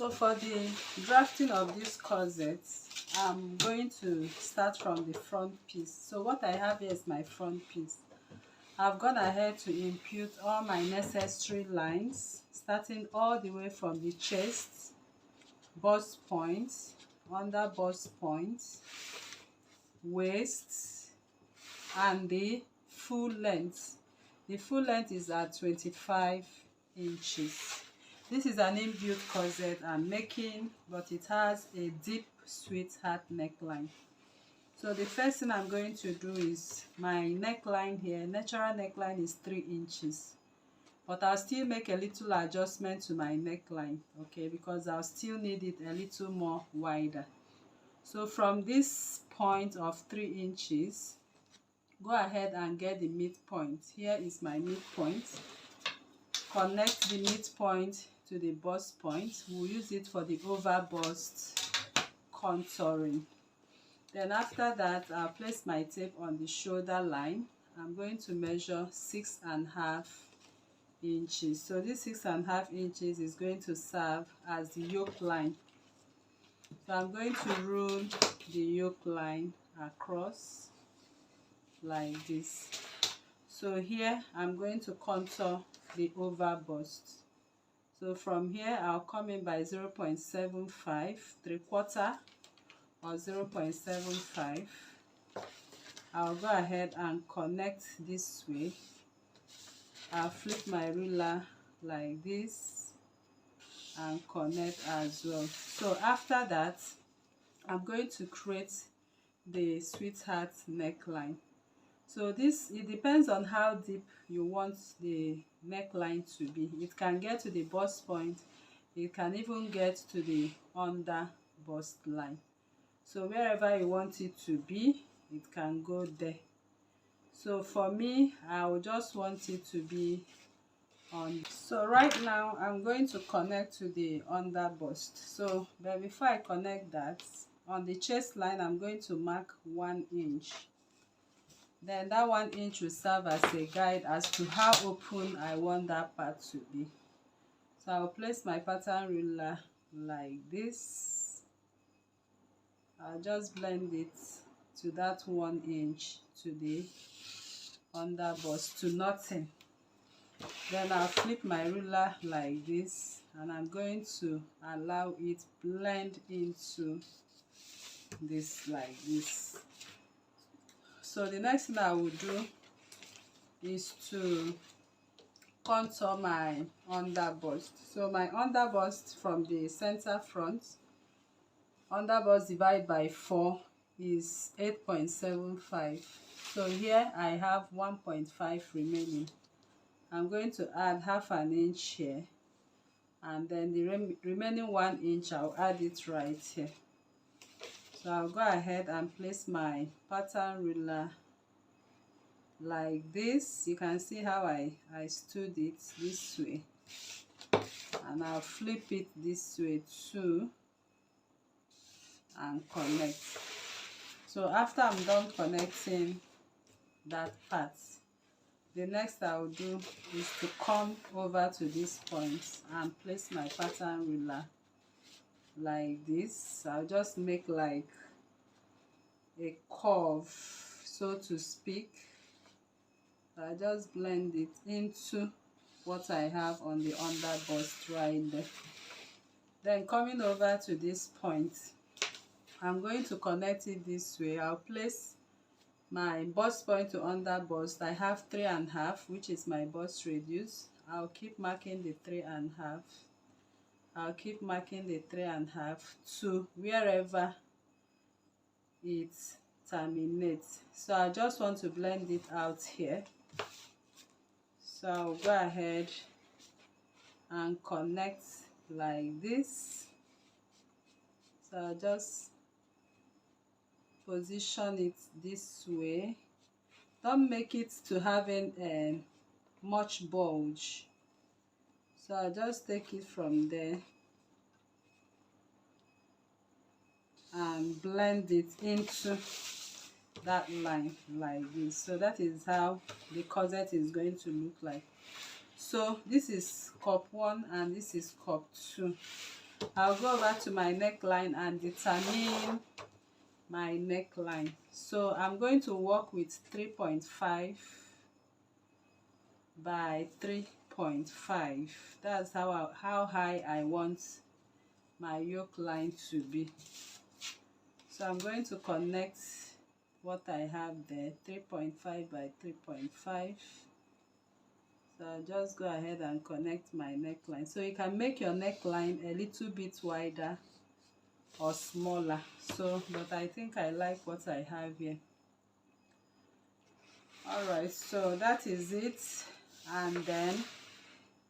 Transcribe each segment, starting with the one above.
So for the drafting of this corset, I'm going to start from the front piece. So what I have here is my front piece. I've gone ahead to impute all my necessary lines, starting all the way from the chest, bust point, under bust point, waist, and the full length. The full length is at 25 inches. This is an inbuilt corset I'm making, but it has a deep sweetheart neckline. So the first thing I'm going to do is my neckline here. Natural neckline is 3 inches, but I'll still make a little adjustment to my neckline, okay, because I'll still need it a little more wider. So from this point of 3 inches, go ahead and get the midpoint. Here is my midpoint. Connect the midpoint to the bust point. We'll use it for the over bust contouring. Then after that, I'll place my tape on the shoulder line. I'm going to measure 6.5 inches. So this 6.5 inches is going to serve as the yoke line. So I'm going to rule the yoke line across like this. So here I'm going to contour the over bust. So from here I'll come in by 0.75, 3/4 or 0.75. I'll go ahead and connect this way. I'll flip my ruler like this and connect as well. So after that, I'm going to create the sweetheart neckline. So this, it depends on how deep you want the neckline to be. It can get to the bust point, it can even get to the under bust line. So wherever you want it to be, it can go there. So for me, I will just want it to be on. So right now I'm going to connect to the under bust. So but before I connect that, on the chest line I'm going to mark 1 inch. Then that 1 inch will serve as a guide as to how open I want that part to be. So I'll place my pattern ruler like this. I'll just blend it to that 1 inch to the under bust, to nothing. Then I'll flip my ruler like this, and I'm going to allow it blend into this like this. So the next thing I will do is to contour my under bust. So my under bust from the center front, under bust divided by 4 is 8.75. So here I have 1.5 remaining. I'm going to add half an inch here, and then the remaining 1 inch I'll add it right here. So I'll go ahead and place my pattern ruler like this. You can see how I stood it this way, and I'll flip it this way too and connect. So after I'm done connecting that part, the next I will do is to come over to this point and place my pattern ruler like this. I'll just make like a curve, so to speak. I just blend it into what I have on the under bust right there. Then coming over to this point, I'm going to connect it this way. I'll place my bust point to under bust. I have 3.5, which is my bust radius. I'll keep marking the 3.5. I'll keep marking the 3.5 to wherever it terminates. So I just want to blend it out here. So I'll go ahead and connect like this. So I'll just position it this way. Don't make it to having much bulge. So I'll just take it from there and blend it into that line like this. So that is how the corset is going to look like. So this is cup 1 and this is cup 2. I'll go over to my neckline and determine my neckline. So I'm going to work with 3.5 by 3.5. That's how high I want my yoke line to be. So I'm going to connect what I have there, 3.5 by 3.5. So I'll just go ahead and connect my neckline. So you can make your neckline a little bit wider or smaller. So, but I think I like what I have here. Alright, so that is it. And then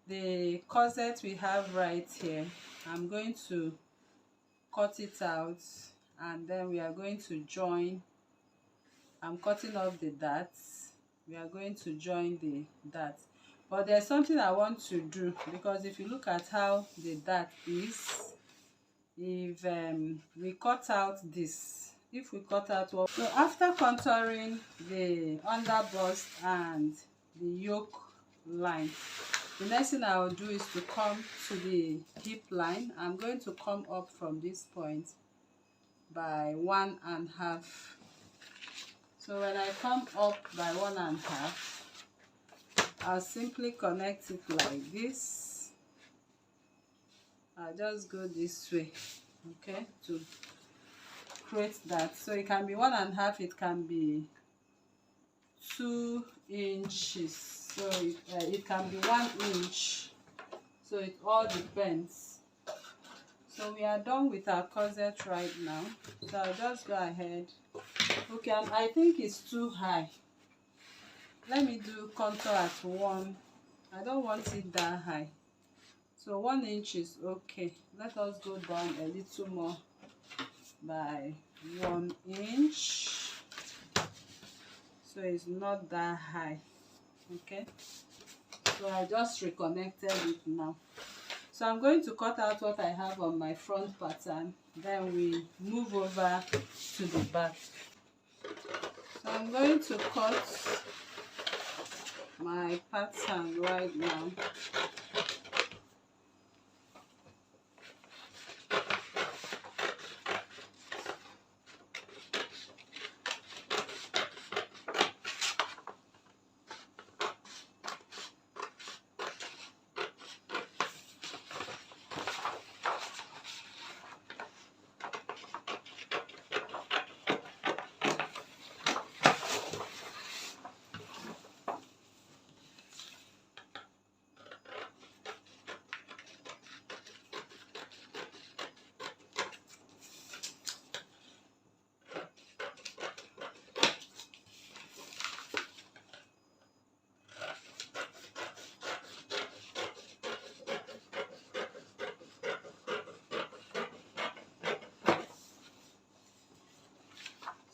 the corset we have right here, I'm going to cut it out, and then we are going to join. I'm cutting off the darts. We are going to join the darts. But there's something I want to do, because if you look at how the dart is, if we cut out this, if we cut out what, so after contouring the underbust and the yoke line, the next thing I will do is to come to the hip line. I'm going to come up from this point by 1.5. So when I come up by 1.5, I'll simply connect it like this. I'll just go this way, okay, to create that. So it can be 1.5, it can be 2 inches, so it can be 1 inch, so it all depends. So we are done with our corset right now. So I'll just go ahead. Okay, I think it's too high. Let me do contour at 1. I don't want it that high. So 1 inch is okay. Let us go down a little more by 1 inch. So it's not that high. Okay. So I just reconnected it now. So I'm going to cut out what I have on my front pattern. Then we move over to the back. So I'm going to cut my pattern right now.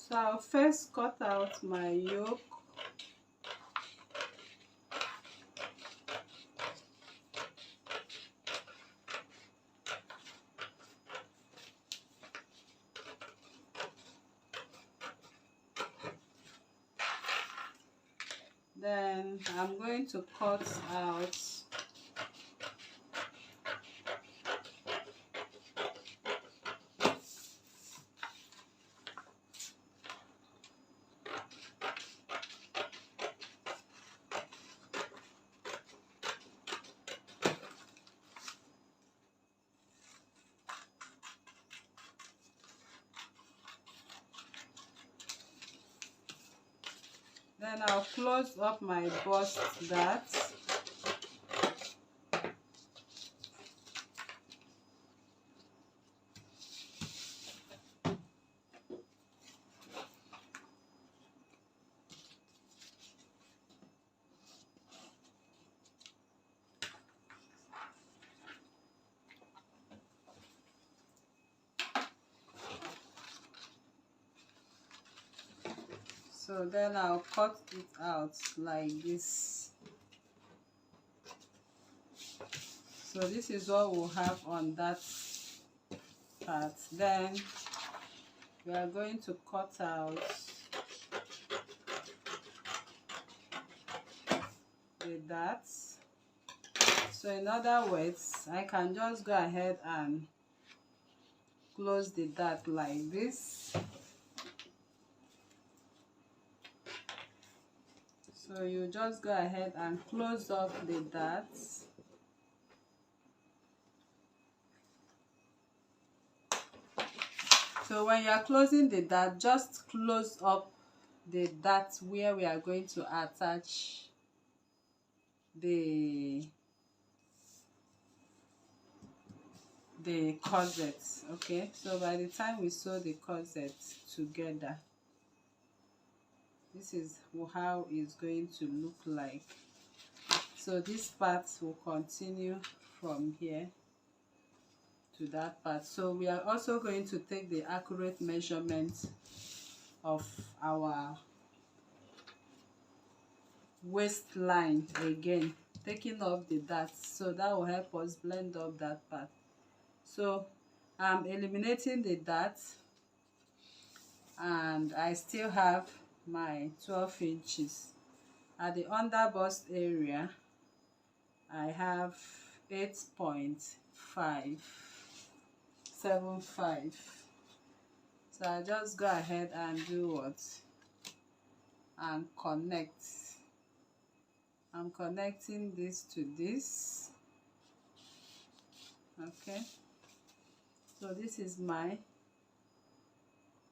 So I'll first cut out my yoke. Then I'm going to cut out then I'll close up my bust dart. So then I'll cut it out like this. So this is what we'll have on that part. Then we are going to cut out the darts. So in other words, I can just go ahead and close the dart like this. So you just go ahead and close up the darts. So when you are closing the dart, just close up the dart where we are going to attach the corset. Okay, so by the time we sew the corset together, this is how it's going to look like. So this part will continue from here to that part. So we are also going to take the accurate measurement of our waistline again, taking off the darts, so that will help us blend up that part. So I'm eliminating the darts, and I still have my 12 inches. At the under bust area, I have 8.575. So I just go ahead and do what? And connect. I'm connecting this to this. Okay. So this is my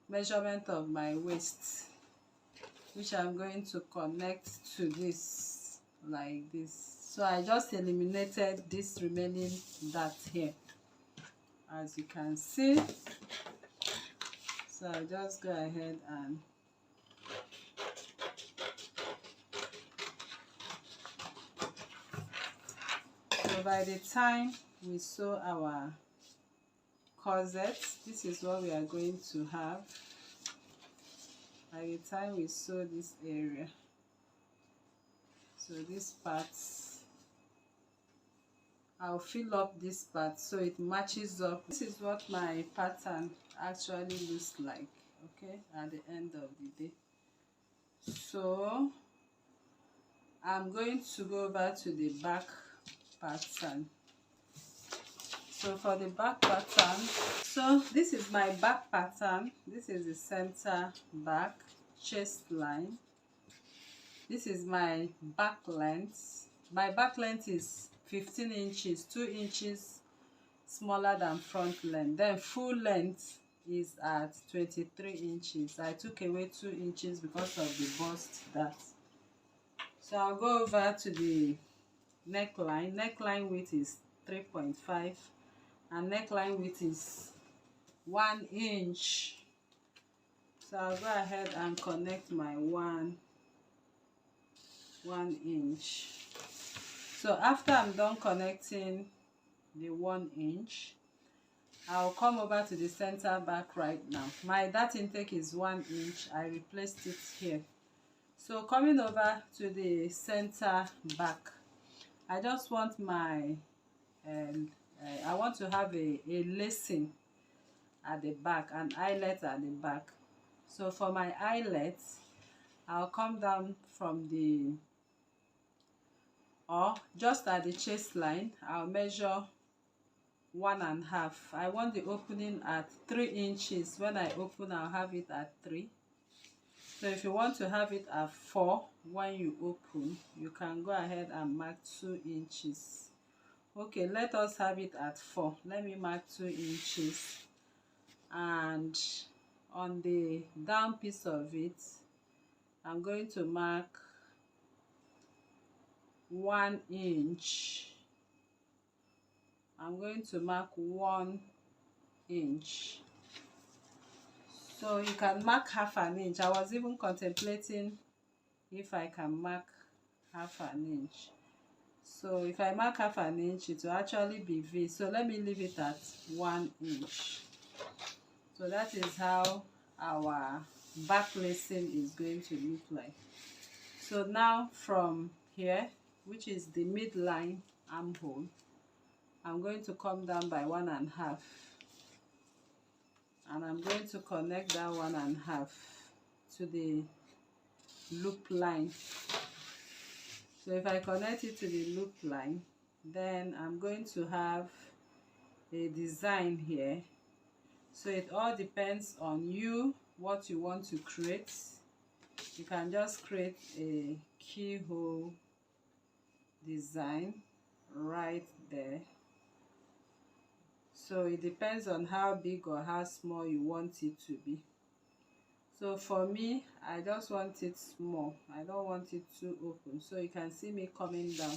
measurement of my waist, which I'm going to connect to this like this. So I just eliminated this remaining dart here, as you can see. So I just go ahead and so by the time we sew our corset, this is what we are going to have by the time we sew this area. So this part, I'll fill up this part so it matches up. This is what my pattern actually looks like, okay, at the end of the day. So I'm going to go over to the back pattern. So for the back pattern, so this is my back pattern. This is the center back chest line. This is my back length. My back length is 15 inches, 2 inches smaller than front length. Then full length is at 23 inches. I took away 2 inches because of the bust dart. So I'll go over to the neckline. Neckline width is 3.5 and neckline width is 1 inch. So I'll go ahead and connect my 1 inch. So after I'm done connecting the 1 inch, I'll come over to the center back right now. My dart intake is 1 inch. I replaced it here. So coming over to the center back, I just want my I want to have a lacing at the back, an eyelet at the back. So for my eyelet, I'll come down from the, or just at the chest line, I'll measure 1.5. I want the opening at 3 inches. When I open, I'll have it at 3. So if you want to have it at 4 when you open, you can go ahead and mark 2 inches. Okay, let us have it at 4. Let me mark 2 inches. And on the down piece of it, I'm going to mark 1 inch. I'm going to mark 1 inch. So you can mark half an inch. I was even contemplating if I can mark half an inch. So if I mark half an inch, it will actually be V. So let me leave it at 1 inch. So that is how our back lacing is going to look like. So now from here, which is the midline armhole, I'm going to come down by 1.5. And I'm going to connect that 1.5 to the loop line. So if I connect it to the loop line, then I'm going to have a design here. So it all depends on you, what you want to create. You can just create a keyhole design right there. So it depends on how big or how small you want it to be. So for me, I just want it small. I don't want it too open. So you can see me coming down.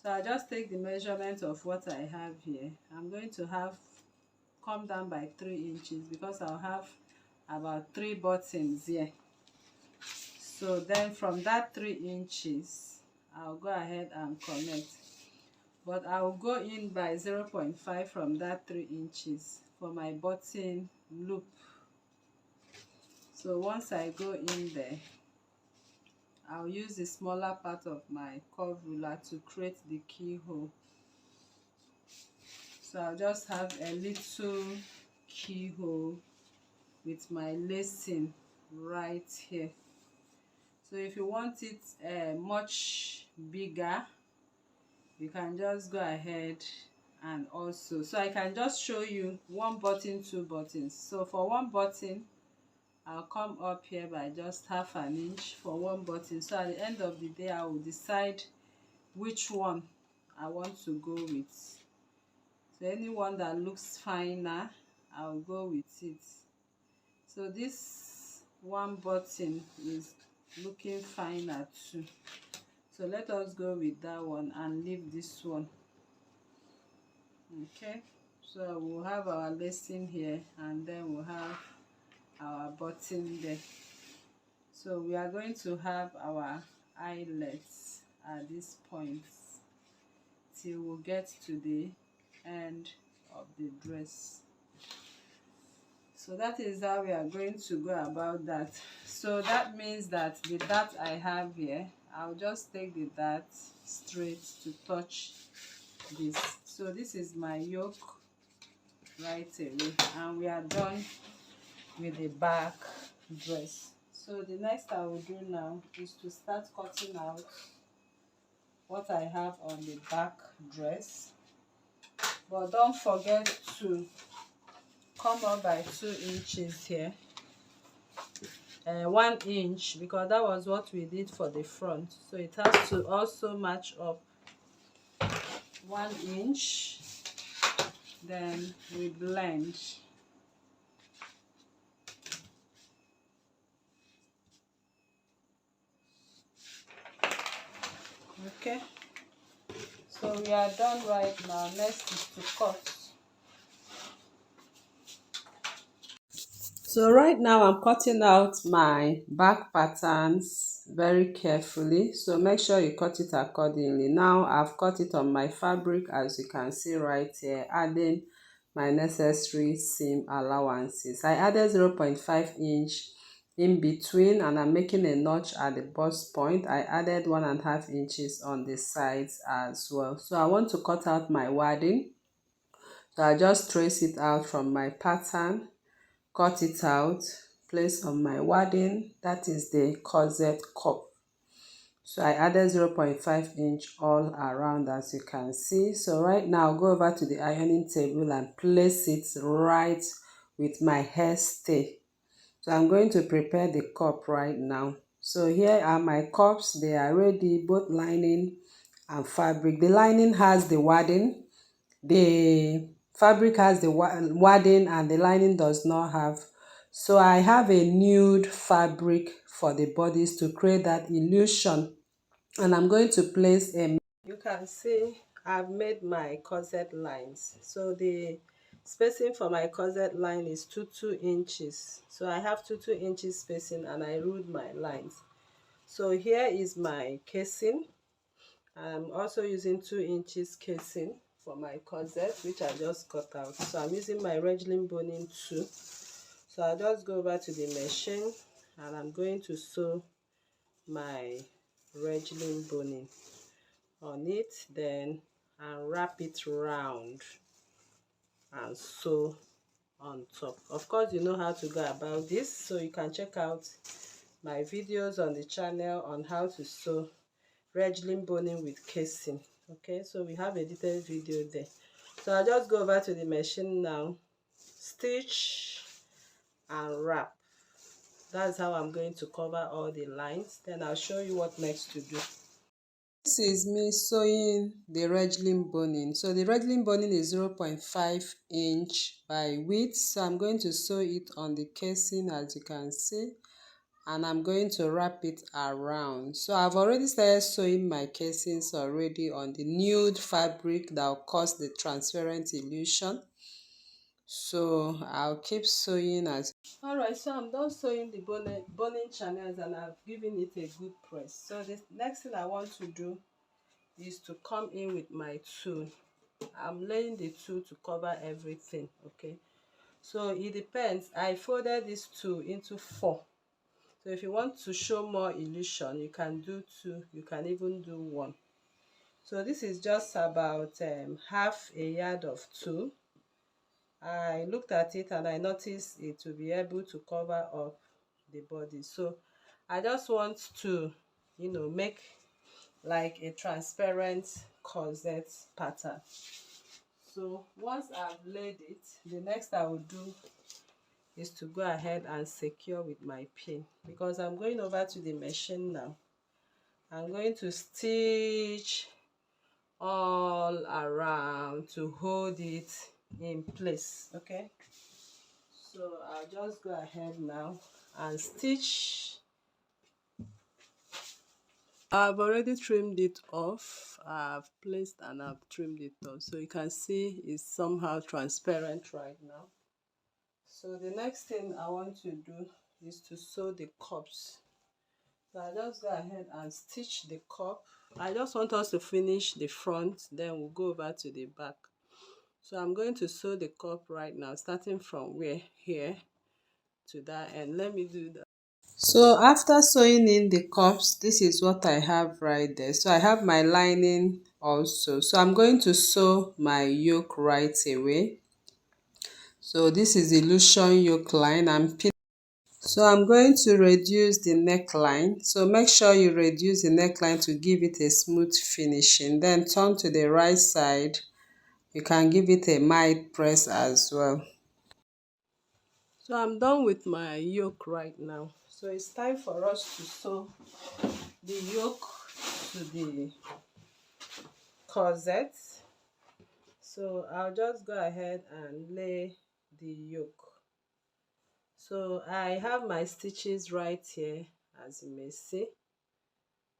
So I just take the measurement of what I have here. I'm going to have come down by 3 inches because I'll have about 3 buttons here. So then from that 3 inches, I'll go ahead and connect. But I will go in by 0.5 from that 3 inches for my button loop. So once I go in there, I'll use the smaller part of my curve ruler to create the keyhole. So I'll just have a little keyhole with my lacing right here. So if you want it much bigger, you can just go ahead and also, so I can just show you 1 button, 2 buttons. So for 1 button, I'll come up here by just ½ an inch for 1 button. So at the end of the day, I will decide which one I want to go with. So any one that looks finer, I'll go with it. So this 1 button is looking finer too. So let us go with that one and leave this one. Okay, so we'll have our lacing here and then we'll have our button there. So we are going to have our eyelets at this point till we get to the end of the dress. So that is how we are going to go about that. So that means that the dart I have here, I'll just take the dart straight to touch this. So this is my yoke right away, and we are done with the back dress. So the next I will do now is to start cutting out what I have on the back dress. But don't forget to come up by 2 inches here. 1 inch, because that was what we did for the front. So it has to also match up 1 inch. Then we blend. Okay, so we are done right now. Next is to cut. So right now I'm cutting out my back patterns very carefully, so make sure you cut it accordingly. Now I've cut it on my fabric, as you can see right here, adding my necessary seam allowances. I added 0.5 inch in between, and I'm making a notch at the bust point. I added 1.5 inches on the sides as well. So I want to cut out my wadding, so I just trace it out from my pattern, cut it out, place on my wadding, that is the corset cup. So I added 0.5 inch all around, as you can see. So right now go over to the ironing table and place it right with my hairstay. So I'm going to prepare the cup right now. So here are my cups. They are ready, both lining and fabric. The lining has the wadding, the fabric has the wadding, and the lining does not have. So I have a nude fabric for the bodies to create that illusion, and I'm going to place a, you can see I've made my corset lines. So the spacing for my corset line is 2 inches. So I have 2 inches spacing, and I ruled my lines. So here is my casing. I'm also using 2 inches casing for my corset, which I just cut out. So I'm using my Regling boning too. So I'll just go over to the machine and I'm going to sew my Regling boning on it, then and wrap it round and sew on top. Of course, you know how to go about this, so you can check out my videos on the channel on how to sew Regling boning with casing. Okay, so we have a detailed video there. So I'll just go over to the machine now, stitch and wrap. That's how I'm going to cover all the lines. Then I'll show you what next to do. This is me sewing the regling boning. So the regling boning is 0.5 inch by width. So I'm going to sew it on the casing, as you can see, and I'm going to wrap it around. So I've already started sewing my casings already on the nude fabric that will cause the transparent illusion. So I'll keep sewing as. Alright, so I'm done sewing the boning channels and I've given it a good press. So the next thing I want to do is to come in with my tool. I'm laying the tool to cover everything, okay? So it depends. I folded this tool into 4. So if you want to show more illusion, you can do 2, you can even do 1. So this is just about half a yard of tulle. I looked at it and I noticed it will be able to cover up the body. So I just want to, make like a transparent corset pattern. So once I've laid it, the next I will do is to go ahead and secure with my pin, because I'm going over to the machine now. I'm going to stitch all around to hold it in place, okay? So I'll just go ahead now and stitch. I've already trimmed it off. I've placed and I've trimmed it off, so you can see it's somehow transparent right now. So the next thing I want to do is to sew the cups. So I just go ahead and stitch the cup. I just want us to finish the front, then we'll go over to the back. So I'm going to sew the cup right now, starting from here to that end. Let me do that. So after sewing in the cups, this is what I have right there. So I have my lining also. So I'm going to sew my yoke right away. So this is illusion yoke line. So I'm going to reduce the neckline. So make sure you reduce the neckline to give it a smooth finishing. Then turn to the right side. You can give it a mild press as well. So I'm done with my yoke right now. So it's time for us to sew the yoke to the corset. So I'll just go ahead and lay the yoke. So I have my stitches right here, as you may see.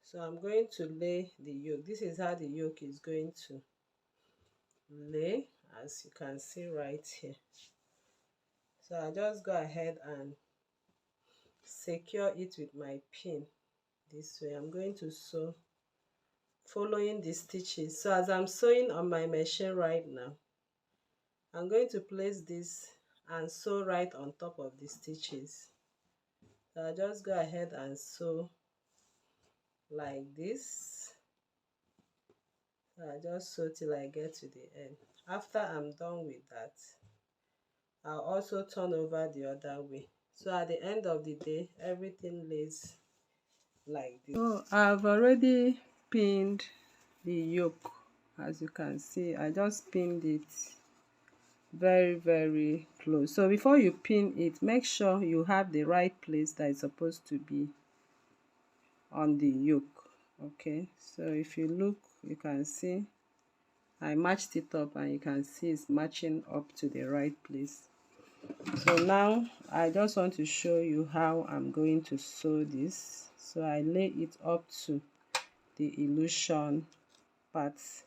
So I'm going to lay the yoke. This is how the yoke is going to lay, as you can see right here. So I'll just go ahead and secure it with my pin this way. I'm going to sew following the stitches. So as I'm sewing on my machine right now, I'm going to place this and sew right on top of the stitches. So I'll just go ahead and sew like this. So I just sew till I get to the end. After I'm done with that, I'll also turn over the other way. So at the end of the day, everything lays like this. So I've already pinned the yoke. As you can see, I just pinned it very close. So before you pin it, make sure you have the right place that is supposed to be on the yoke. Okay, so if you look, you can see I matched it up and you can see it's matching up to the right place. So now I just want to show you how I'm going to sew this. So I lay it up to the illusion parts.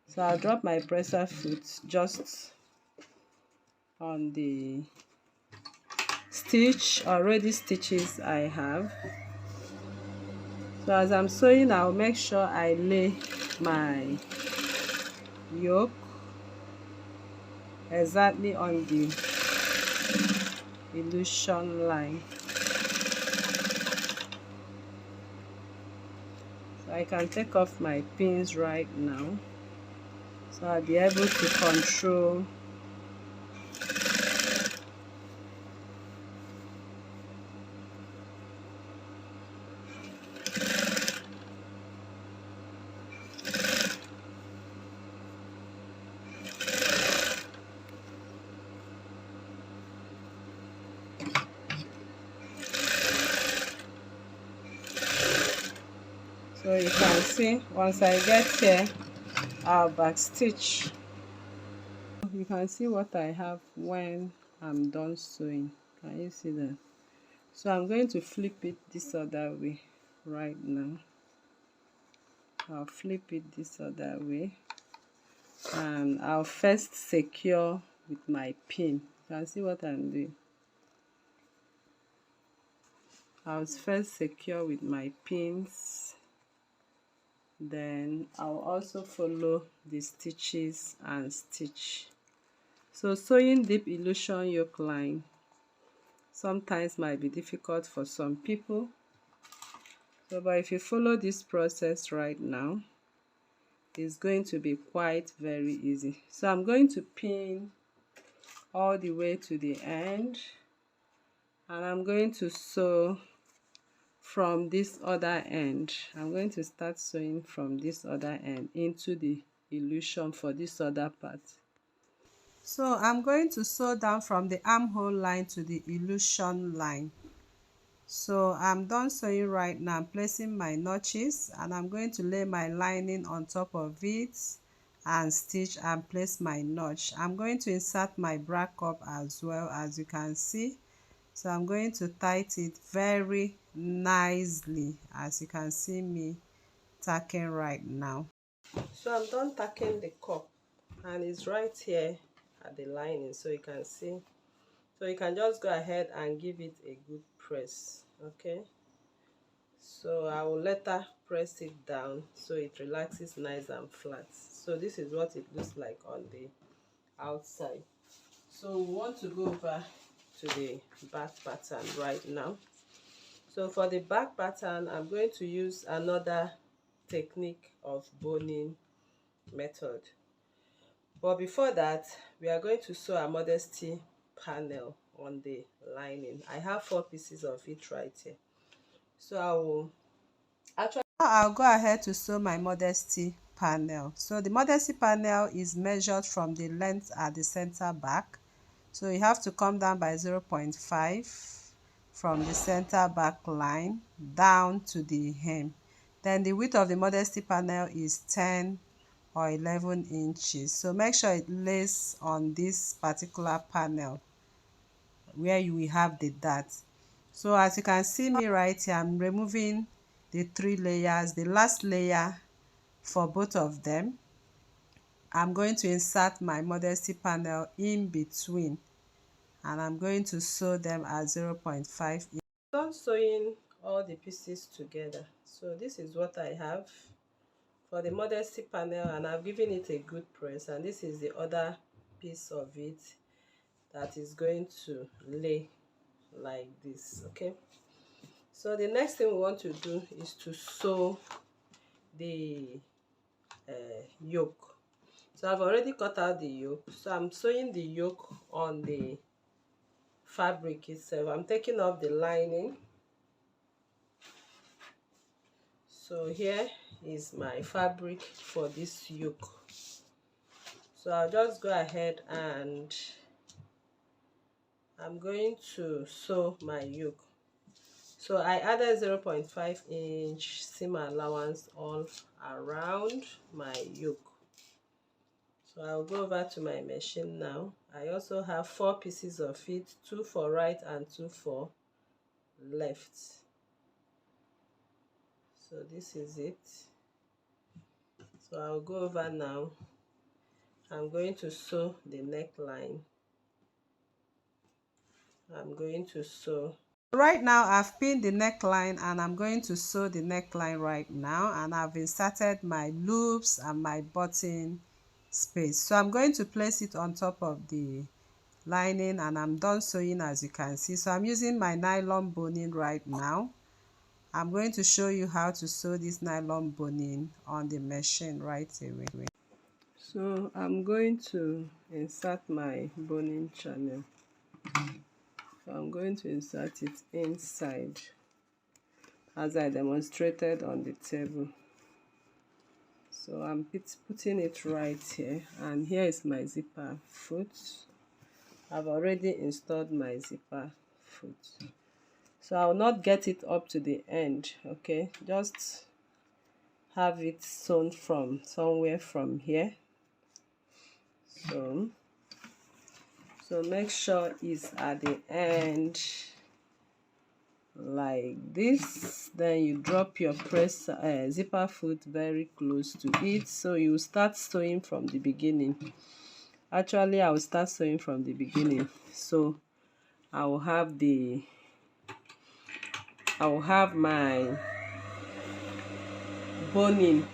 So I'll drop my presser foot just on the already stitches I have. So as I'm sewing, I'll make sure I lay my yoke exactly on the illusion line. So I can take off my pins right now, so I'll be able to control So you can see once I get here, I'll back stitch. You can see what I have when I'm done sewing. Can you see that? So I'm going to flip it this other way right now. I'll flip it this other way, and I'll first secure with my pin. You can see what I'm doing. I'll first secure with my pins, then I'll also follow the stitches and stitch. So sewing deep illusion yoke line sometimes might be difficult for some people, so but if you follow this process right now, it's going to be quite very easy. So I'm going to pin all the way to the end, and I'm going to sew from this other end. I'm going to start sewing from this other end into the illusion for this other part. So I'm going to sew down from the armhole line to the illusion line. So I'm done sewing right now. I'm placing my notches, and I'm going to lay my lining on top of it and stitch and place my notch. I'm going to insert my bra cup as well, as you can see. So I'm going to tighten it very nicely, as you can see me tacking right now. So I'm done tacking the cup, and it's right here at the lining, so you can see. So you can just go ahead and give it a good press. Okay, so I will later press it down so it relaxes nice and flat. So this is what it looks like on the outside. So we want to go over to the back pattern right now. So for the back pattern, I'm going to use another technique of boning method. But before that, we are going to sew a modesty panel on the lining. I have 4 pieces of it right here. So I'll go ahead to sew my modesty panel. So the modesty panel is measured from the length at the center back. So you have to come down by 0.5 from the center back line down to the hem. Then the width of the modesty panel is 10 or 11 inches. So make sure it lays on this particular panel where you will have the dart. So as you can see me right here, I'm removing the 3 layers. The last layer for both of them, I'm going to insert my modesty panel in between, and I'm going to sew them at 0.5 inch. Done sewing all the pieces together. So this is what I have for the modesty panel, and I've given it a good press, and this is the other piece of it that is going to lay like this. Okay, so the next thing we want to do is to sew the yoke. So I've already cut out the yoke, so I'm sewing the yoke on the fabric itself. I'm taking off the lining. So here is my fabric for this yoke. So I'll just go ahead and I'm going to sew my yoke. So I added 0.5 inch seam allowance all around my yoke. So I'll go over to my machine now. I also have 4 pieces of it, 2 for right and 2 for left. So this is it. So I'll go over now. I'm going to sew the neckline. I'm going to sew. Right now I've pinned the neckline, and I'm going to sew the neckline right now, and I've inserted my loops and my button space. So I'm going to place it on top of the lining, and I'm done sewing, as you can see. So I'm using my nylon boning right now. I'm going to show you how to sew this nylon boning on the machine right away. So I'm going to insert my boning channel. So I'm going to insert it inside as I demonstrated on the table. So I'm putting it right here, and here is my zipper foot. I've already installed my zipper foot. So I will not get it up to the end, okay? Just have it sewn from somewhere from here. So make sure it's at the end like this. Then you drop your press zipper foot very close to it, so you start sewing from the beginning. Actually, I will start sewing from the beginning, so I will have my boning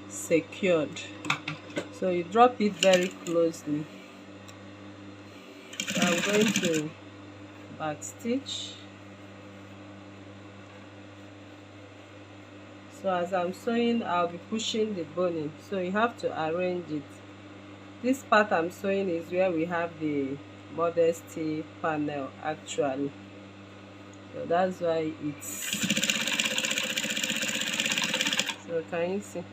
secured. So you drop it very closely. So I'm going to back stitch. So as I'm sewing, I'll be pushing the boning, so you have to arrange it. This part I'm sewing is where we have the modesty panel actually, so that's why it's, so can you see?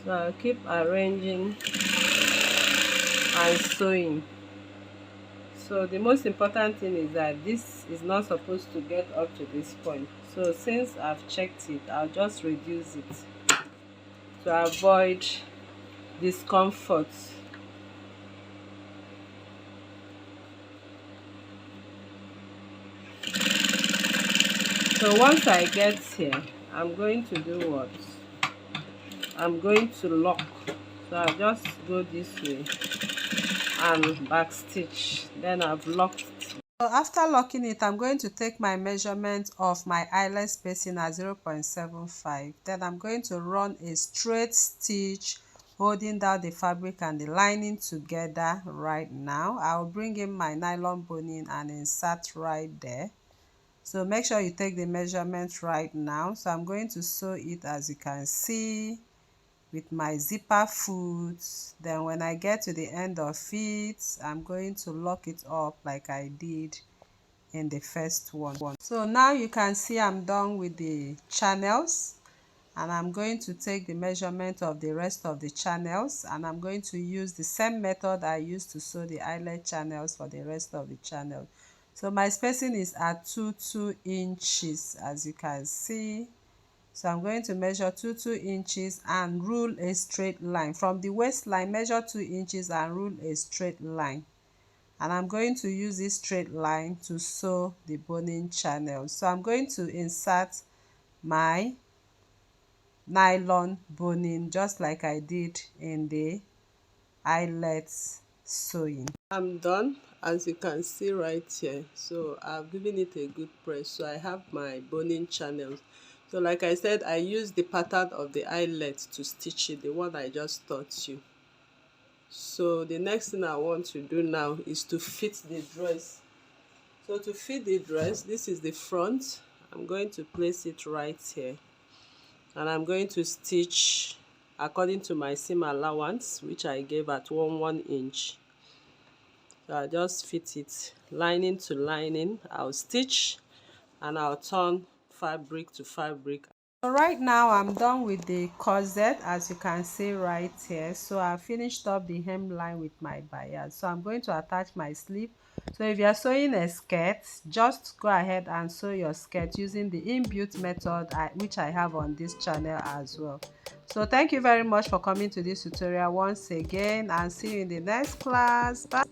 So I'll keep arranging and sewing. So the most important thing is that this is not supposed to get up to this point. So since I've checked it, I'll just reduce it to avoid discomfort. So once I get here, I'm going to do what? I'm going to lock. So I'll just go this way and back stitch. Then I've locked. So after locking it, I'm going to take my measurement of my eyelet spacing at 0.75. Then I'm going to run a straight stitch holding down the fabric and the lining together right now. I'll bring in my nylon boning and insert right there. So make sure you take the measurement right now. So I'm going to sew it, as you can see, with my zipper foot. Then when I get to the end of it, I'm going to lock it up like I did in the first one. So now you can see I'm done with the channels, and I'm going to take the measurement of the rest of the channels, and I'm going to use the same method I used to sew the eyelet channels for the rest of the channel. So my spacing is at 2 inches, as you can see. So I'm going to measure 2 inches and rule a straight line from the waistline. Measure 2 inches and rule a straight line, and I'm going to use this straight line to sew the boning channel. So I'm going to insert my nylon boning just like I did in the eyelet sewing. I'm done, as you can see right here. So I've given it a good press, so I have my boning channels. So like I said, I used the pattern of the eyelet to stitch it, the one I just taught you. So the next thing I want to do now is to fit the dress. So to fit the dress, this is the front. I'm going to place it right here, and I'm going to stitch according to my seam allowance, which I gave at 1 inch. So I'll just fit it lining to lining. I'll stitch and I'll turn fabric to fabric. So right now I'm done with the corset, as you can see right here. So I finished up the hemline with my bias. So I'm going to attach my sleeve. So if you're sewing a skirt, just go ahead and sew your skirt using the inbuilt method which I have on this channel as well. So thank you very much for coming to this tutorial once again, and see you in the next class. Bye.